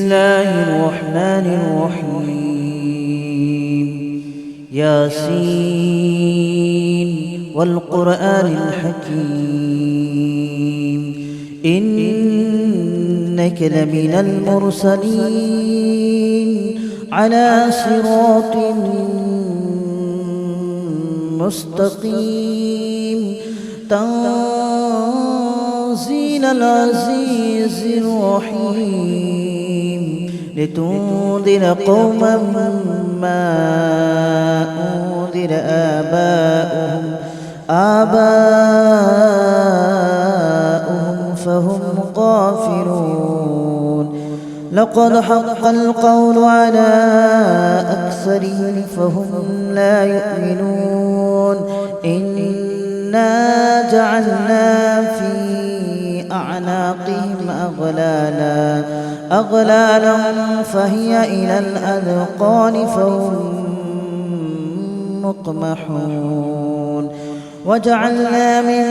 الله الرحمن الرحيم. ياسين والقرآن الحكيم إنك لمن المرسلين على صراط مستقيم تنزيل العزيز الرحيم لتنذر قوما ما أنذر آباؤهم فهم غافلون. لقد حق القول على أكثرهم فهم لا يؤمنون. إنا جعلنا في أعناقهم أغلالا فهي إلى الأذقان فهم مقمحون. وجعلنا من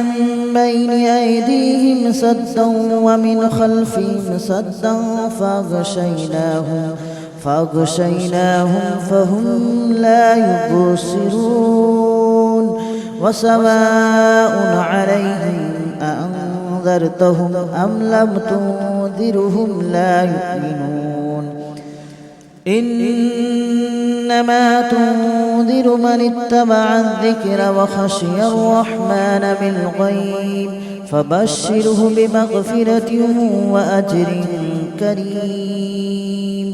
بين أيديهم سدا ومن خلفهم سدا فأغشيناهم فهم لا يبصرون. وسواء عليهم أأنذرتهم أم لم تنذرهم لا يؤمنون. إنما تنذر من اتبع الذكر وخشي الرحمن بالغيب فبشره بمغفرة وأجر كريم.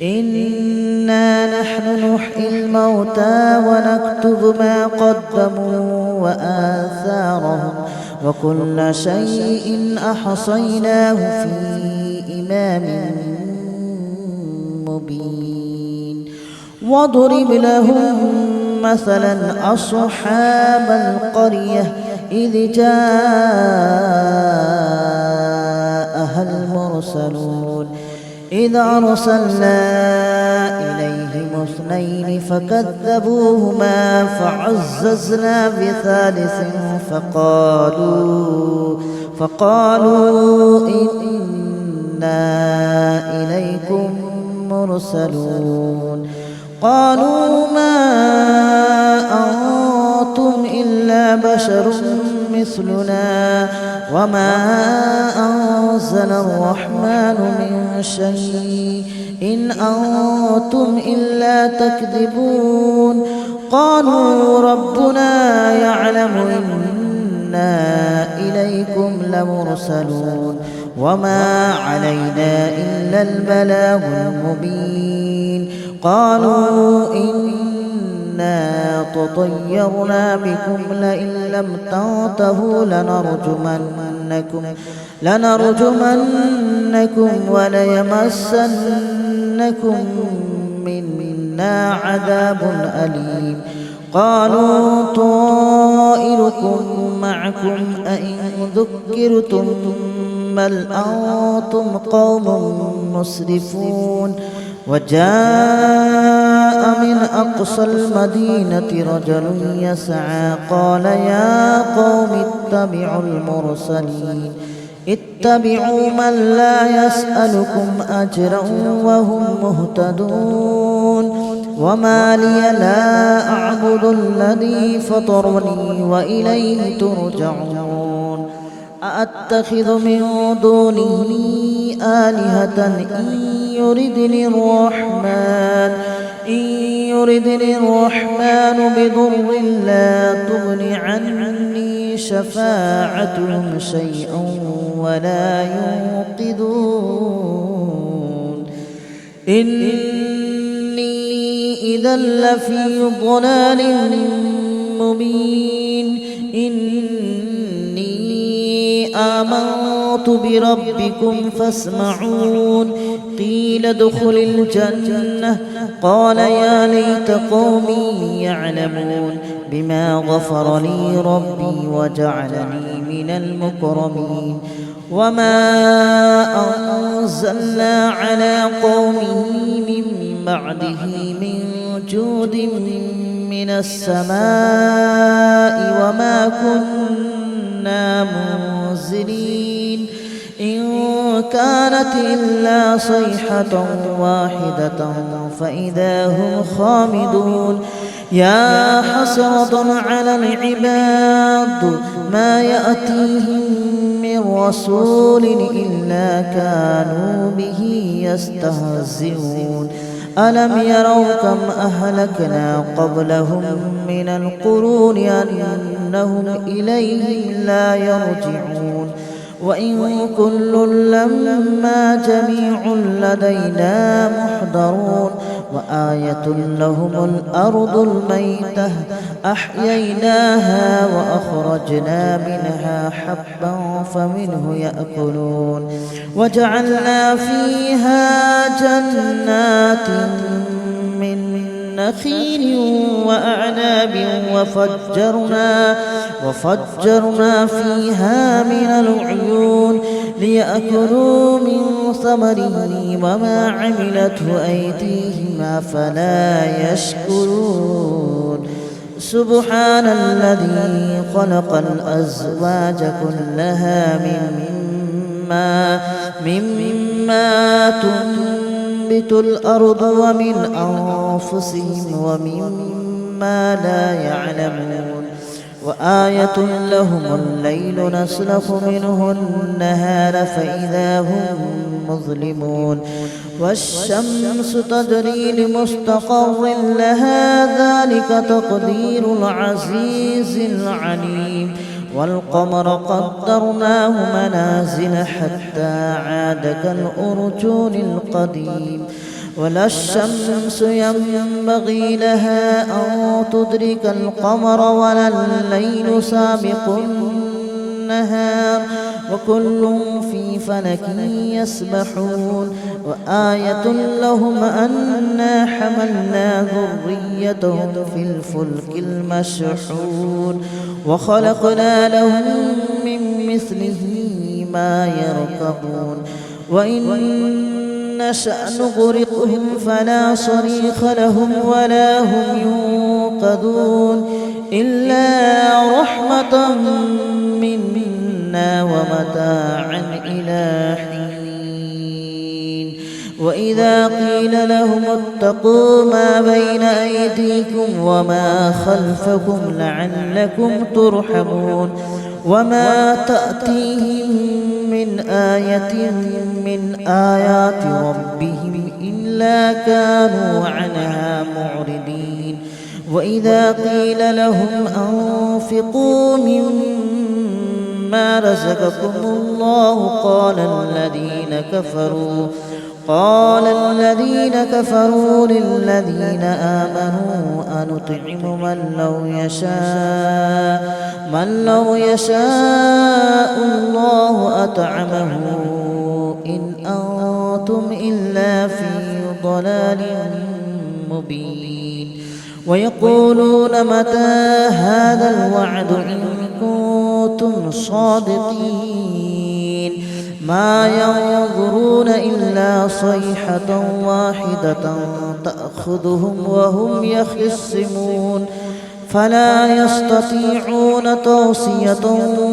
إنا نحن نحيي الموتى ونكتب ما قدموا وآثارهم وكل شيء أحصيناه في إمام مبين. واضرب لهم مثلا أصحاب القرية إذ جاءها المرسلون إذ أرسلنا إليهم اثنين فكذبوهما فعززنا بثالث فقالوا إنا إليكم مرسلون. قالوا ما أنتم إلا بشر مثلنا وما أنزل الرحمن من شيء إن أنتم إلا تكذبون. قالوا ربنا يعلم إنا إليكم لمرسلون وما علينا إلا البلاغ المبين. قالوا إنا تطيرنا بكم لئن لم تنتهوا لنرجمنكم وليمسنكم منا عذاب أليم. قالوا طائركم معكم أئن ذكرتم بل أنتم قوم مسرفون. وجاء من أقصى المدينة رجل يسعى قال يا قوم اتبعوا من لا يسألكم أجرا وهم مهتدون. وما لي لا أعبد الذي فطرني وإليه ترجعون. أأتخذ من دونه آلهة إن يردني الرحمن بضر لا تغن عني شفاعتهم شيئا ولا ينقذون. إني إذا لفي ضلال مبين. إني آمنت بربكم فاسمعون. قيل ادخل الجنة قال يا ليت قومي يعلمون بما غفر لي ربي وجعلني من المكرمين. وما أنزلنا على قومه من بعده من جود من السماء وما كنا منزلين. إن كانت إلا صيحة واحدة فإذا هم خامدون يا حسرة على العباد ما يأتيهم من رسول إلا كانوا به يستهزئون ألم يروا كم أهلكنا قبلهم من القرون أنهم إليهم لا يرجعون وإن كل لما جميع لدينا محضرون وآية لهم الأرض الميتة أحييناها وأخرجنا منها حبا فمنه يأكلون وجعلنا فيها جنات من نخيل وأعناب وفجرنا فيها من العيون ليأكلوا من ثمره وما عملته أيديهم أفلا يشكرون سبحان الذي خلق الأزواج كلها مما تنبت الأرض ومن أنفسهم ومما لا يعلمون وآية لهم الليل نسلخ منه النهار فإذا هم مظلمون والشمس تجري لمستقر لها ذلك تقدير العزيز العليم والقمر قدرناه منازل حتى عاد كالأرجون القديم ولا الشمس ينبغي لها أن تدرك القمر ولا الليل سابق النهار وكل في فلك يسبحون وآية لهم أنا حملنا ذريتهم في الفلك المشحون وخلقنا لهم من مثله ما يركبون وإن نشأ نغرقهم فلا صريخ لهم ولا هم ينقذون إلا رحمة منا ومتاعا إلى حين وإذا قيل لهم اتقوا ما بين أيديكم وما خلفكم لعلكم ترحمون وما تأتيهم من آية من آيات ربهم إلا كانوا عنها معرضين وإذا قيل لهم أنفقوا مما رزقكم الله قال الذين كفروا للذين آمنوا أنطعم من لو يشاء الله أطعمه إن أنتم إلا في ضلال مبين ويقولون متى هذا الوعد إن كنتم صادقين ما ينظرون إلا صيحة واحدة تأخذهم وهم يخصمون فلا يستطيعون توصية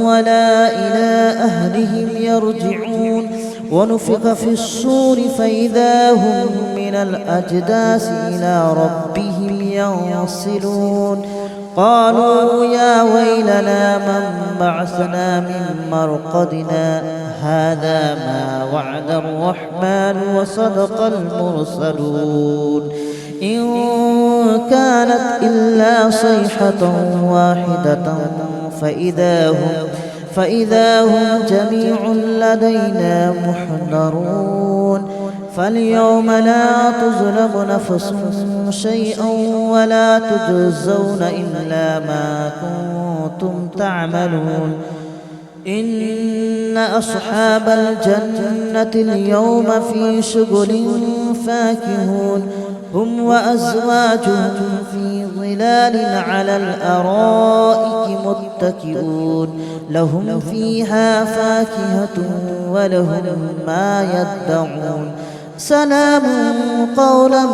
ولا إلى أهلهم يرجعون ونفخ في الصور فإذا هم من الأجداث إلى ربهم ينسلون قالوا يا ويلنا من بعثنا من مرقدنا هذا ما وعد الرحمن وصدق المرسلون إن كانت إلا صيحة واحدة فإذا هم جميع لدينا محضرون فاليوم لا تظلم نفس شيئا ولا تجزون إلا ما كنتم تعملون إن أصحاب الجنة اليوم في شغل فاكهون هم وأزواجهم في ظلال على الأرائك متكئون لهم فيها فاكهة ولهم ما يدعون سلام قولا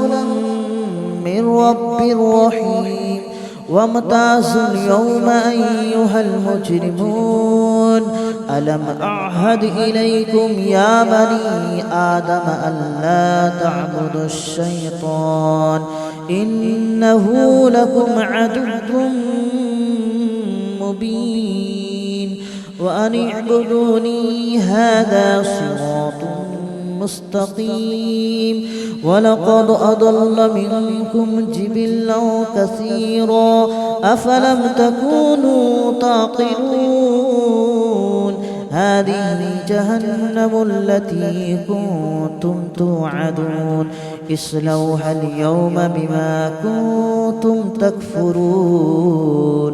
من رب رحيم وامتازوا اليوم أيها المجرمون ألم أعهد إليكم يا بني آدم ألا تعبدوا الشيطان إنه لكم عدو مبين وأن اعبدوني هذا صراط مستقيم ولقد أضل منكم جبلا كثيرا أفلم تكونوا تعقلون هذه جهنم التي كنتم توعدون اصلوها اليوم بما كنتم تكفرون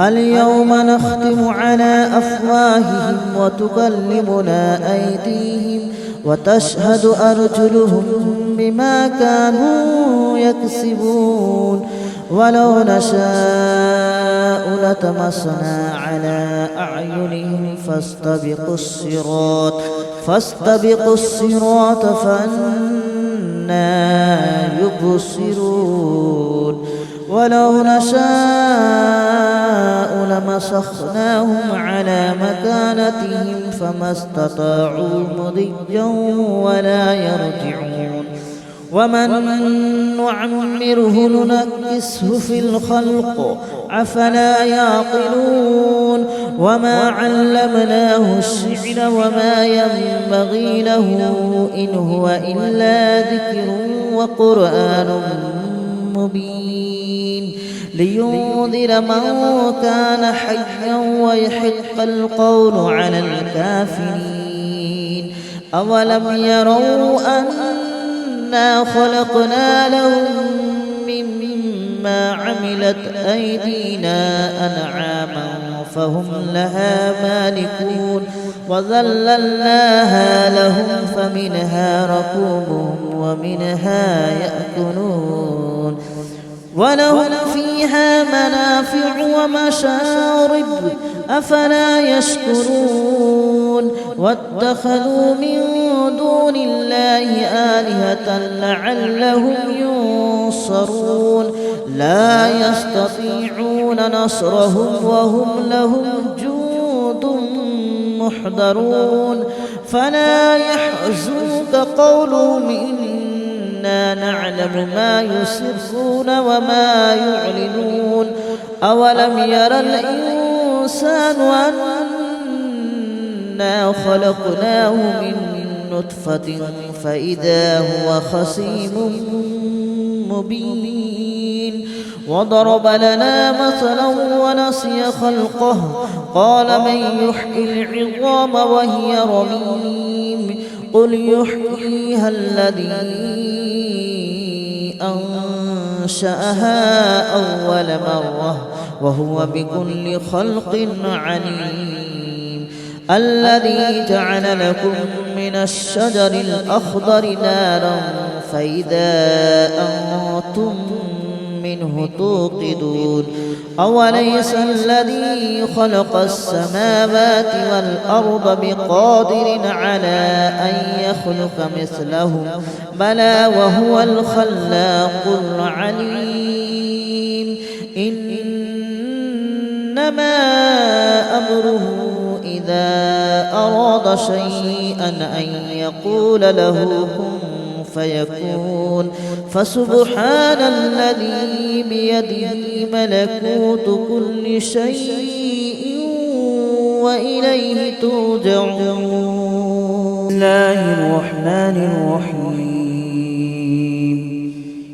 اليوم نختم على أفواههم وتكلمنا أيديهم وتشهد أرجلهم بما كانوا يكسبون ولو نشاء لطمسنا على أعينهم فاستبقوا الصراط فأنى يبصرون ولو نشاء لمسخناهم على مكانتهم فما استطاعوا مضيا ولا يرجعون ومن نعمره ننكسه في الخلق أفلا يعقلون وما علمناه الشعر وما ينبغي له إن هو إلا ذكر وقرآن مبين لينذر من كان حيا ويحق القول على الكافرين أولم يروا أنا خلقنا لهم مما عملت أيدينا أنعاما فهم لها مالكون وذللناها لهم فمنها ركوبهم ومنها يأكلون ولهم فيها منافع ومشارب أفلا يشكرون واتخذوا من دون الله آلهة لعلهم ينصرون لا يستطيعون نصرهم وهم لهم جند محضرون فلا يحزنك قولهم إنا نعلم ما يسرون وما يعلنون أولم ير الإنسان أنا خلقناه من نطفة فإذا هو خصيم مبين وضرب لنا مثلا ونسي خلقه قال من يحيي العظام وهي رميم قل يحييها الذي أنشأها أول مرة وهو بكل خلق عليم الذي جعل لكم من الشجر الأخضر نارا فإذا أنتم منه توقدون أوليس الذي خلق السماوات والأرض بقادر على أن يخلق مثلهم بلى وهو الخلاق العليم إنما أمره إذا أراد شيئا أن يقول له كن فيكون فسبحان الذي بيده ملكوت كل شيء وإليه ترجعون. بسم الله الرحمن الرحيم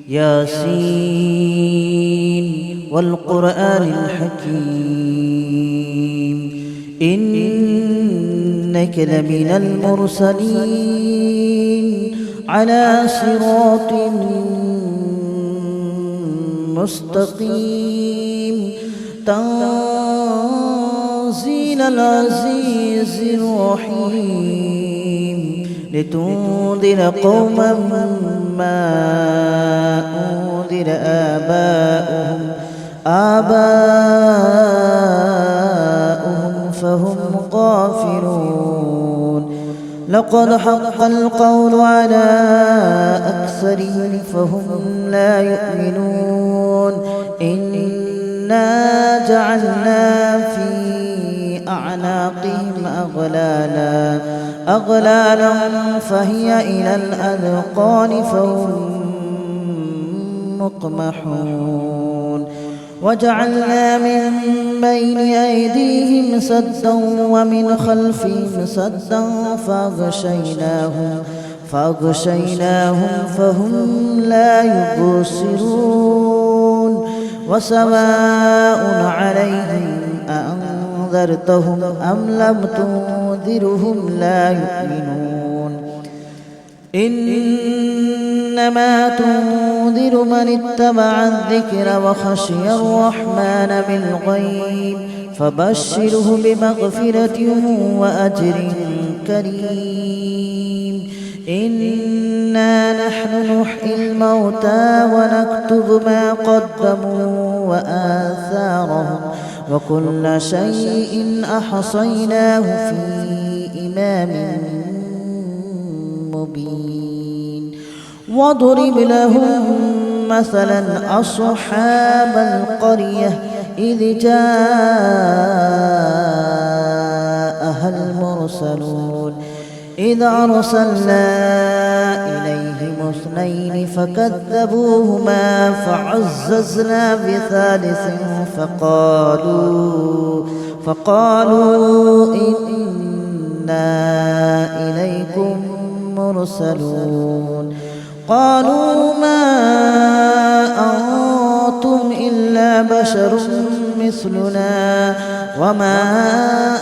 ياسين والقرآن الحكيم إنك لمن المرسلين على صراط مستقيم تنزيل العزيز الرحيم لتنذر قوما ما أنذر آباؤهم فهم غافلون لقد حق القول على أكثرهم فهم لا يؤمنون إنا جعلنا في أعناقهم أغلالا فهي إلى الأذقان فهم مقمحون وجعلنا من بين أيديهم سدا ومن خلفهم سدا فأغشيناهم فهم لا يبصرون وسواء عليهم أأنذرتهم أم لم تنذرهم لا يؤمنون إنما تنذر من اتبع الذكر وخشي الرحمن بالغيب فبشره بمغفرة وأجر كريم إنا نحن نحيي الموتى ونكتب ما قدموا وآثارهم وكل شيء أحصيناه في إمام مبين واضرب لهم مثلا أصحاب القرية إذ جاءها المرسلون إذ أرسلنا إليهم اثنين فكذبوهما فعززنا بثالث فقالوا إنا إليكم مرسلون قالوا ما أنتم إلا بشر مثلنا وما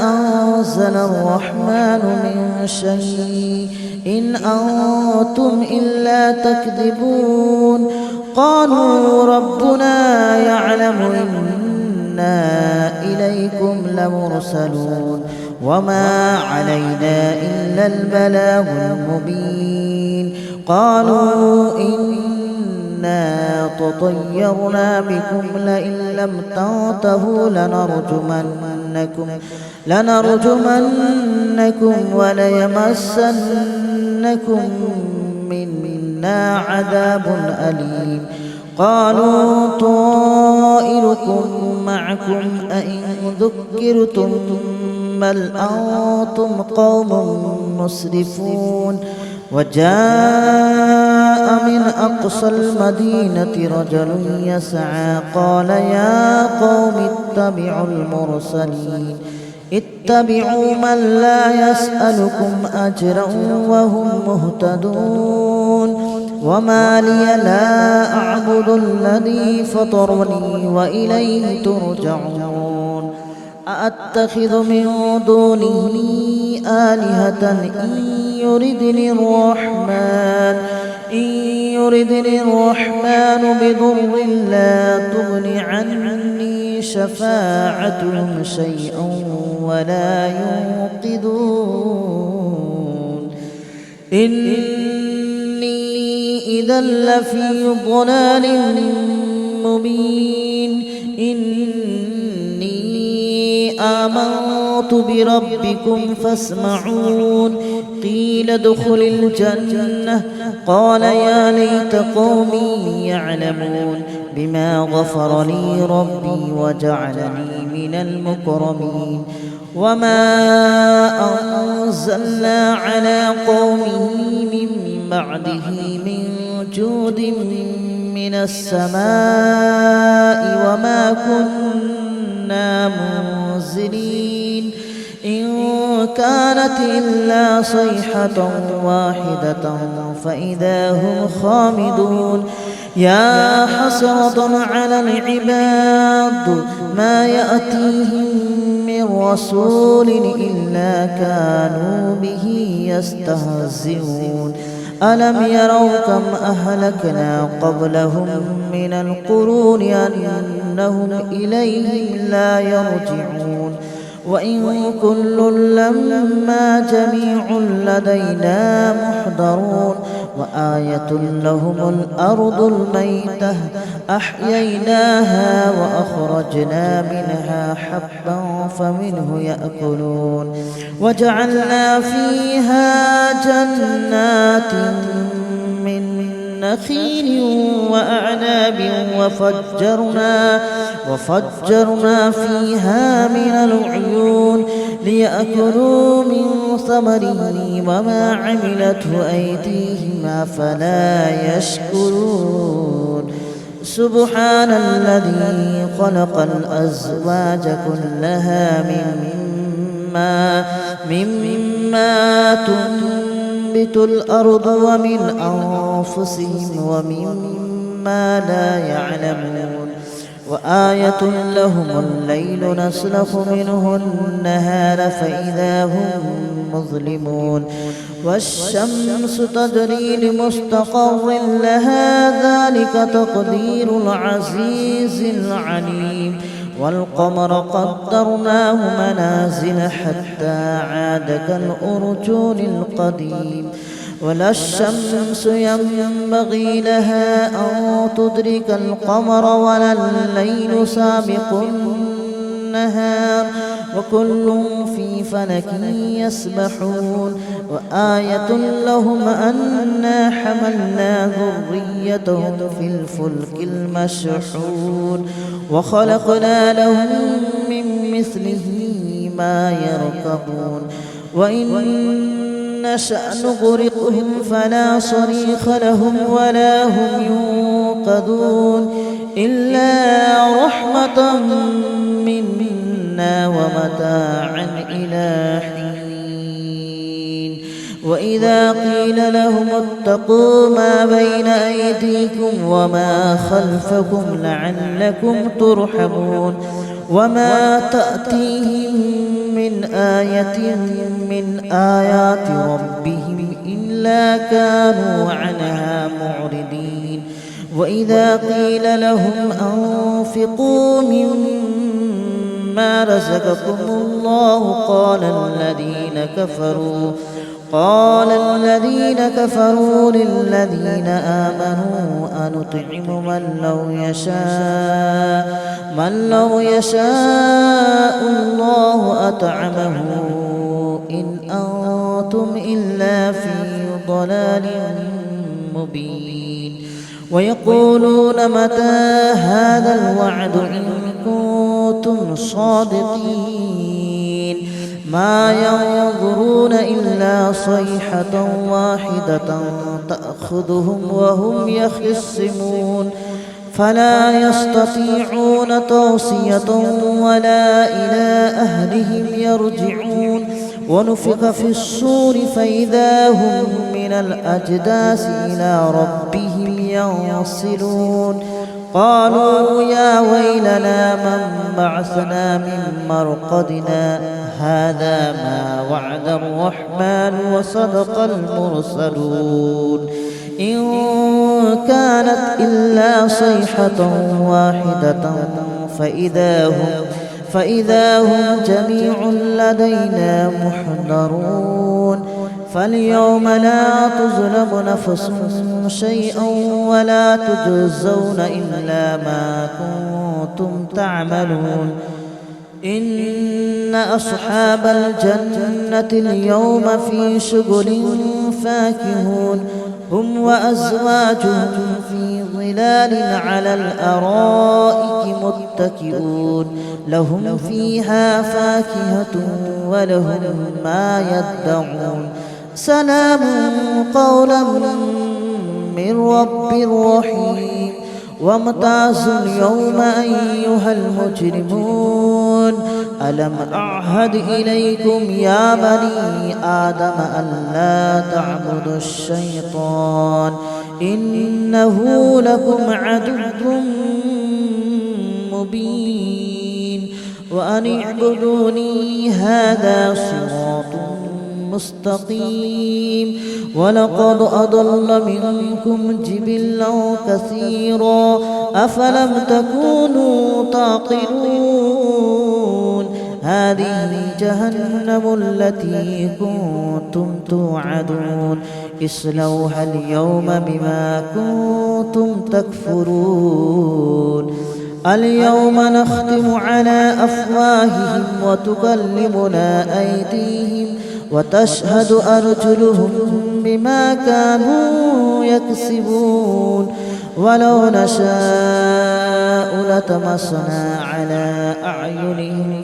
أنزل الرحمن من شيء إن أنتم إلا تكذبون قالوا ربنا يعلم إنا إليكم لمرسلون وما علينا إلا البلاغ المبين قالوا إنا تطيرنا بكم لئن لم تنتهوا لنرجمنكم وليمسنكم منا عذاب أليم قالوا طائركم معكم أئن ذكرتم بل أنتم قوم مسرفون وجاء من أقصى المدينة رجل يسعى قال يا قوم اتبعوا من لا يسألكم أجرا وهم مهتدون وما لي لا أعبد الذي فطرني وإليه ترجعون أأتخذ من دونه آلهة إن يردني الرحمن بضر لا تغن عني شفاعتهم شيئا ولا ينقذون إني إذا لفي ضلال مبين آمنت بربكم فاسمعون قيل ادخل الجنة قال يا ليت قومي يعلمون بما غفر لي ربي وجعلني من المكرمين وما أنزلنا على قومه من بعده من جود من السماء وما كنا منزلين إن كانت إلا صيحة واحدة فإذا هم خامدون يا حسرة على العباد ما يأتيهم من رسول إلا كانوا به يستهزئون ألم يروا كم أهلكنا قبلهم من القرون أنهم إليهم لا يرجعون وإن كل لما جميع لدينا محضرون وآية لهم الأرض الميتة أحييناها وأخرجنا منها حبا فمنه يأكلون وجعلنا فيها جنات من نخيل وأعناب وفجرنا فيها من العيون ليأكلوا من ثمره وما عملته أيديهم أفلا يشكرون سبحان الذي خلق الأزواج كلها مما تنبت الأرض ومن أنفسهم ومما لا يعلمون وآية لهم الليل نسلخ منه النهار فإذا هم مظلمون والشمس تجري لمستقر لها ذلك تقدير العزيز العليم والقمر قدرناه منازل حتى عاد كالأرجون القديم ولا الشمس ينبغي لها أن تدرك القمر ولا الليل سابق النهار وكل في فلك يسبحون وآية لهم أنا حملنا ذريتهم في الفلك المشحون وخلقنا لهم من مثله ما يركبون وإن نشأ نغرقهم فلا صريخ لهم ولا هم ينقذون إلا رحمة منا ومتاعا إلى حين وإذا قيل لهم اتقوا ما بين أيديكم وما خلفكم لعلكم ترحمون وما تأتيهم من آية من آيات ربهم إلا كانوا عنها معرضين وإذا قيل لهم أنفقوا مما رزقكم الله قال الذين كفروا للذين آمنوا أنطعم من لو يشاء الله أطعمه إن أنتم إلا في ضلال مبين ويقولون متى هذا الوعد إن كنتم صادقين ما ينظرون إلا صيحة واحدة تأخذهم وهم يخصمون فلا يستطيعون توصية ولا إلى أهلهم يرجعون ونفخ في الصور فإذا هم من الأجداث إلى ربهم ينصلون قالوا يا ويلنا من بعثنا من مرقدنا هذا ما وعد الرحمن وصدق المرسلون إن كانت إلا صيحة واحدة فإذا هم جميع لدينا محضرون فاليوم لا تظلم نفس شيئا ولا تجزون إلا ما كنتم تعملون إن أصحاب الجنة اليوم في شغل فاكهون هم وأزواجهم في ظلال على الأرائك متكئون لهم فيها فاكهة ولهم ما يدعون سلام قولا من رب رحيم وامتازوا اليوم أيها المجرمون ألم أعهد إليكم يا بني آدم ألا تعبدوا الشيطان إنه لكم عدو مبين وأن اعبدوني هذا صراط مستقيم ولقد أضل منكم جبلا كثيرا أفلم تكونوا تعقلون هذه جهنم التي كنتم توعدون اصلوها اليوم بما كنتم تكفرون اليوم نختم على أفواههم وتكلمنا أيديهم وتشهد أرجلهم بما كانوا يكسبون ولو نشاء لطمسنا على أعينهم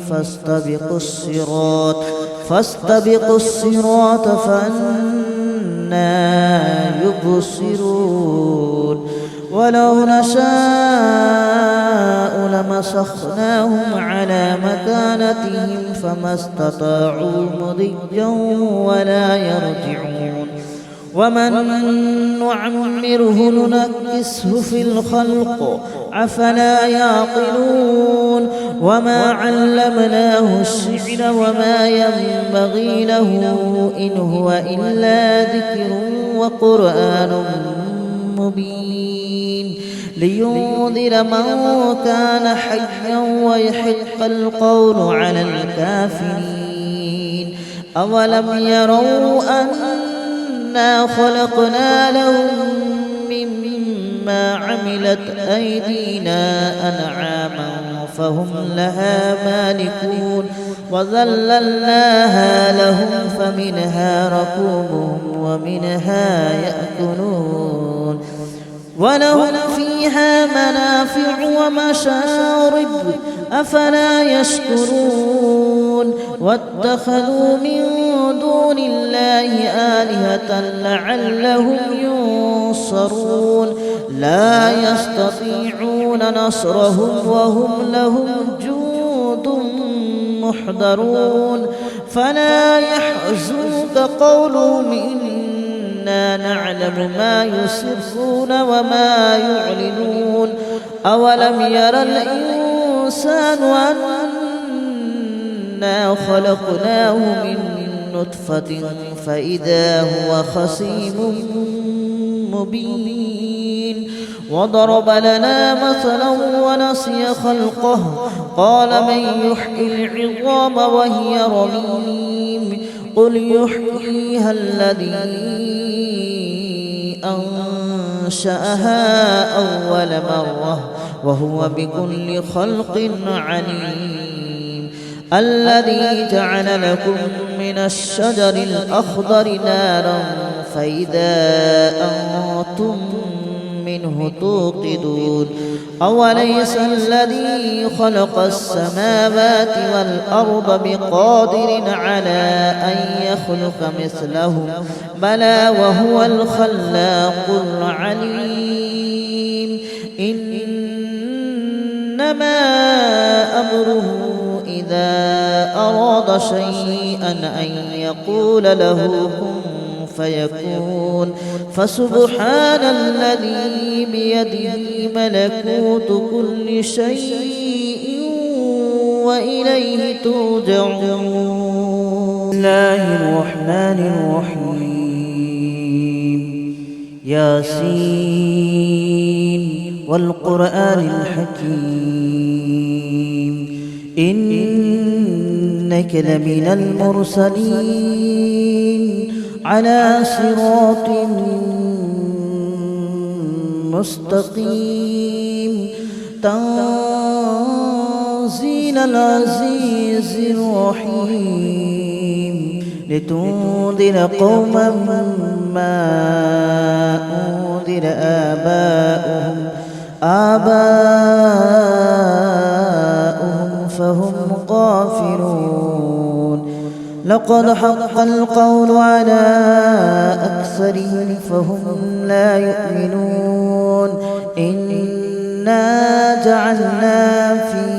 فاستبقوا الصراط فأنى يبصرون ولو نشاء لمسخناهم على مكانتهم فما استطاعوا مضيا ولا يرجعون ومن نعمره ننكسه في الخلق أفلا يعقلون وما علمناه الشعر وما ينبغي له إن هو إلا ذكر وقرآن مبين لينذر من كان حيا ويحق القول على الكافرين أولم يروا أنا خلقنا لهم مما عملت أيدينا أنعاما فهم لها مالكون وذللناها لهم فمنها ركوبهم ومنها يأكلون ولهم فيها منافع ومشارب أفلا يشكرون واتخذوا من دون الله آلهة لعلهم ينصرون لا يستطيعون نصرهم وهم لهم جند محضرون فلا يحزنك قولهم إنا نعلم ما يسرون وما يعلنون أولم ير الإنسان أنا خلقناه من نطفة فإذا هو خصيم مبين وضرب لنا مثلا ونسي خلقه قال من يحيي العظام وهي رميم قل يحييها الذي أنشأها أول مرة وهو بكل خلق عليم الذي جعل لكم من الشجر الأخضر نارا فإذا أنتم منه توقدون أوليس الذي خلق السماوات والأرض بقادر على أن يخلق مثلهم بلى وهو الخلاق العليم إنما أمره إذا أراد شيئا أن يقول له كن فيكون فسبحان الذي بيده ملكوت كل شيء وإليه ترجعون. بسم الله الرحمن الرحيم ياسين والقرآن الحكيم إنك لمن المرسلين على صراط مستقيم تنزيل العزيز الرحيم لتنذر قوما ما أنذر آباؤهم فهم غافلون لقد حق القول على أكثرهم فهم لا يؤمنون إنا جعلنا في